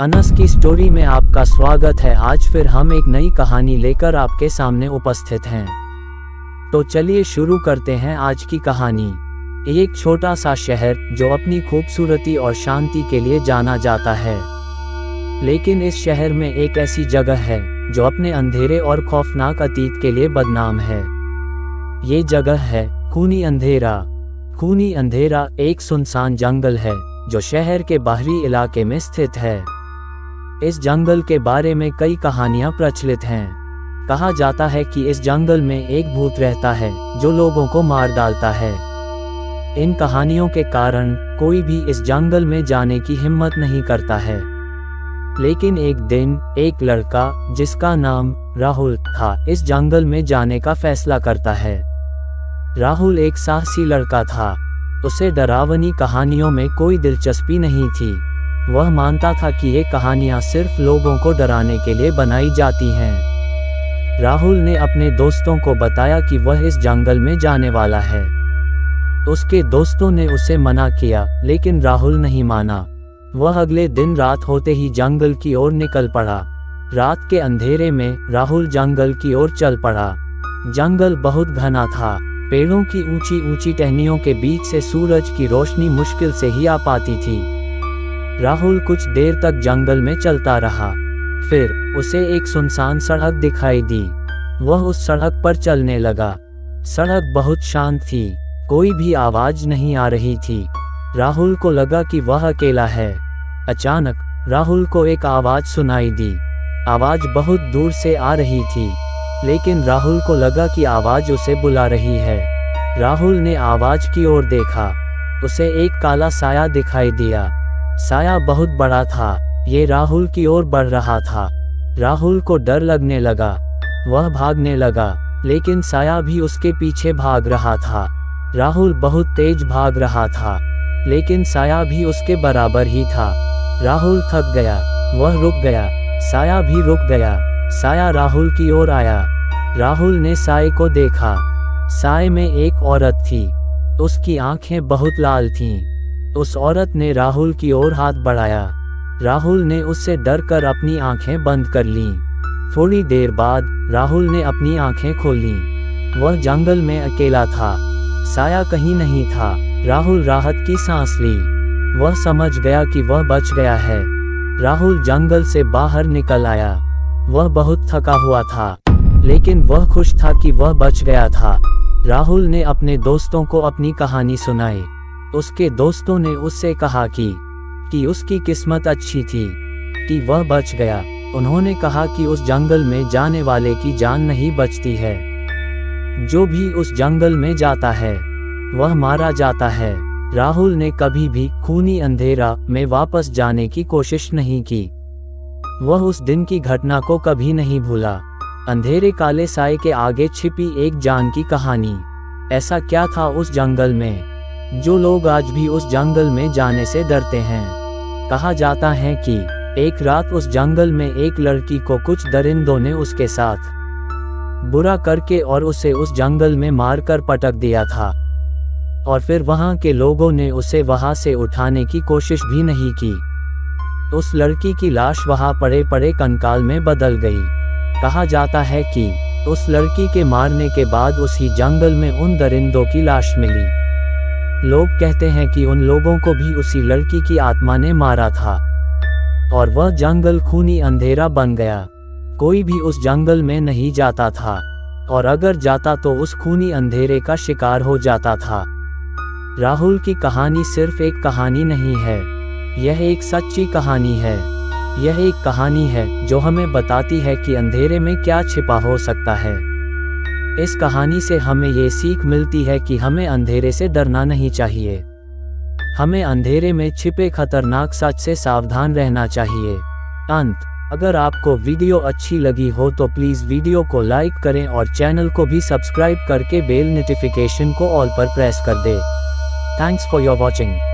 अनस की स्टोरी में आपका स्वागत है। आज फिर हम एक नई कहानी लेकर आपके सामने उपस्थित हैं। तो चलिए शुरू करते हैं आज की कहानी। एक छोटा सा शहर जो अपनी खूबसूरती और शांति के लिए जाना जाता है, लेकिन इस शहर में एक ऐसी जगह है जो अपने अंधेरे और खौफनाक अतीत के लिए बदनाम है। ये जगह है खूनी अंधेरा। खूनी अंधेरा एक सुनसान जंगल है जो शहर के बाहरी इलाके में स्थित है। इस जंगल के बारे में कई कहानियां प्रचलित हैं। कहा जाता है कि इस जंगल में एक भूत रहता है जो लोगों को मार डालता है। इन कहानियों के कारण कोई भी इस जंगल में जाने की हिम्मत नहीं करता है। लेकिन एक दिन एक लड़का जिसका नाम राहुल था इस जंगल में जाने का फैसला करता है। राहुल एक साहसी लड़का था। उसे डरावनी कहानियों में कोई दिलचस्पी नहीं थी। वह मानता था कि ये कहानियां सिर्फ लोगों को डराने के लिए बनाई जाती हैं। राहुल ने अपने दोस्तों को बताया कि वह इस जंगल में जाने वाला है। उसके दोस्तों ने उसे मना किया, लेकिन राहुल नहीं माना। वह अगले दिन रात होते ही जंगल की ओर निकल पड़ा। रात के अंधेरे में राहुल जंगल की ओर चल पड़ा। जंगल बहुत घना था। पेड़ों की ऊंची ऊंची टहनियों के बीच से सूरज की रोशनी मुश्किल से ही आ पाती थी। राहुल कुछ देर तक जंगल में चलता रहा। फिर उसे एक सुनसान सड़क दिखाई दी। वह उस सड़क पर चलने लगा। सड़क बहुत शांत थी, कोई भी आवाज नहीं आ रही थी। राहुल को लगा कि वह अकेला है। अचानक राहुल को एक आवाज सुनाई दी। आवाज बहुत दूर से आ रही थी, लेकिन राहुल को लगा कि आवाज उसे बुला रही है। राहुल ने आवाज की ओर देखा। उसे एक काला साया दिखाई दिया। साया बहुत बड़ा था। ये राहुल की ओर बढ़ रहा था। राहुल को डर लगने लगा। वह भागने लगा, लेकिन साया भी उसके पीछे भाग रहा था। राहुल बहुत तेज भाग रहा था, लेकिन साया भी उसके बराबर ही था। राहुल थक गया। वह रुक गया। साया भी रुक गया। साया राहुल की ओर आया। राहुल ने साये को देखा। साये में एक औरत थी। उसकी आंखें बहुत लाल थीं। उस औरत ने राहुल की ओर हाथ बढ़ाया। राहुल ने उससे डरकर अपनी आंखें बंद कर लीं। थोड़ी देर बाद राहुल ने अपनी आंखें खोलीं। वह जंगल में अकेला था। साया कहीं नहीं था। राहुल राहत की सांस ली। वह समझ गया कि वह बच गया है। राहुल जंगल से बाहर निकल आया। वह बहुत थका हुआ था, लेकिन वह खुश था कि वह बच गया था। राहुल ने अपने दोस्तों को अपनी कहानी सुनाई। उसके दोस्तों ने उससे कहा कि उसकी किस्मत अच्छी थी कि वह बच गया। उन्होंने कहा कि उस जंगल में जाने वाले की जान नहीं बचती है। जो भी उस जंगल में जाता है वह मारा जाता है। राहुल ने कभी भी खूनी अंधेरा में वापस जाने की कोशिश नहीं की। वह उस दिन की घटना को कभी नहीं भूला। अंधेरे काले साए के आगे छिपी एक जान की कहानी। ऐसा क्या था उस जंगल में जो लोग आज भी उस जंगल में जाने से डरते हैं। कहा जाता है कि एक रात उस जंगल में एक लड़की को कुछ दरिंदों ने उसके साथ बुरा करके और उसे उस जंगल में मारकर पटक दिया था, और फिर वहां के लोगों ने उसे वहां से उठाने की कोशिश भी नहीं की। उस लड़की की लाश वहां पड़े पड़े कंकाल में बदल गई। कहा जाता है कि उस लड़की के मारने के बाद उसी जंगल में उन दरिंदों की लाश मिली। लोग कहते हैं कि उन लोगों को भी उसी लड़की की आत्मा ने मारा था, और वह जंगल खूनी अंधेरा बन गया। कोई भी उस जंगल में नहीं जाता था, और अगर जाता तो उस खूनी अंधेरे का शिकार हो जाता था। राहुल की कहानी सिर्फ एक कहानी नहीं है, यह एक सच्ची कहानी है। यह एक कहानी है जो हमें बताती है कि अंधेरे में क्या छिपा हो सकता है। इस कहानी से हमें ये सीख मिलती है कि हमें अंधेरे से डरना नहीं चाहिए। हमें अंधेरे में छिपे खतरनाक सच से सावधान रहना चाहिए। अंत, अगर आपको वीडियो अच्छी लगी हो तो प्लीज़ वीडियो को लाइक करें और चैनल को भी सब्सक्राइब करके बेल नोटिफिकेशन को ऑल पर प्रेस कर दें। Thanks for your watching.